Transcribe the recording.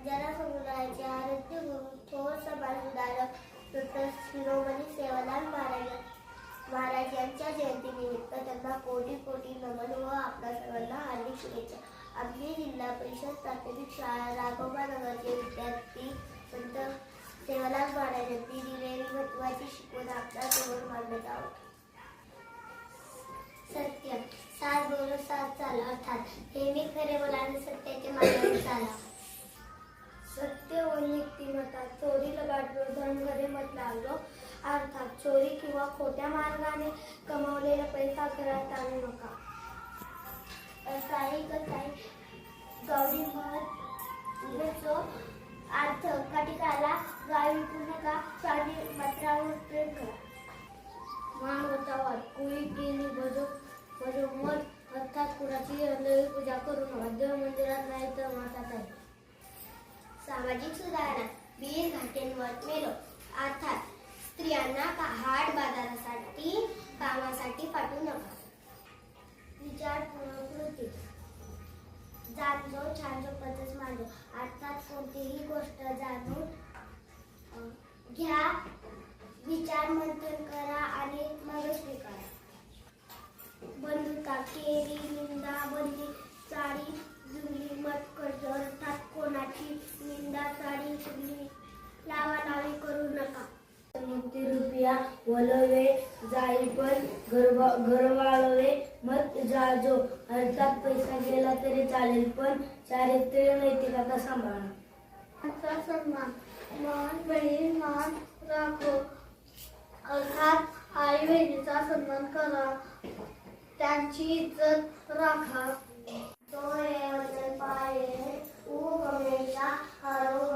बंजारा समुदायाचे आराध्य गुरु थोर समाज सुधारक डॉ. शिरोमणी सेवालाल महाराज यांच्या जयंतीनिमित्त त्यांना कोटी कोटी नमन व आपल्या सर्वांना हार्दिक शुभेच्छा. आपली जिल्हा परिषद प्राथमिक शाळा राघोबानगरचे विद्यार्थी संत सेवालाल महाराज यांनी दिलेली महत्त्वाची शिकवण आपल्यासमोर मांडत आहोत. सत्य सात बोलो सात चाला, अर्थात नेहमी खरे बोला आणि सत्याचे मार्गाने चाला. सत्य व नीतिमत्ता चोरी लगाडलो धन घरे मत लागलो, अर्थात चोरी किंवा खोट्या मार्गाने कमावलेला पैसा घरात आणू नका. असाई कसाई गौरी महत्त्वाचा अर्थ कटिकाला गाय विकू नका, स्वामी मात्रावर प्रेम करा. मानवतावाद कुळी केली भजो मत, अर्थात कुणाची अंधळी पूजा करू नका, देव मंदिरात नाही तर मातात आहे. सामाजिक सुधारणा वीर घाटेंवर मेलो, अर्थात स्त्रियांना हाट बाजारासाठी कामासाठी पाठवू नका. विचार कृती जाणजो छानजो पद्धत मांडो, अर्थात कोणतीही गोष्ट जाणून घ्या, विचार मंथन करा आणि मग स्वीकारा. बंधुता केली निंदा बंदी चाळी जुगली मत करतो, अर्थात कोणाची निंदा चाळी जुगली लावालावी करू नका. रुपया वलवे जाई पण घरवाळवे मत जाजो, अर्थात पैसा गेला तरी चालेल पण चारित्र्य नैतिकता सांभाळा. सन्मान मान बहीण मान राखो, अर्थात आई बहिणीचा सन्मान करा, त्यांची इज्जत राखा. तो वचन पाळे ऊ हमेशा हरो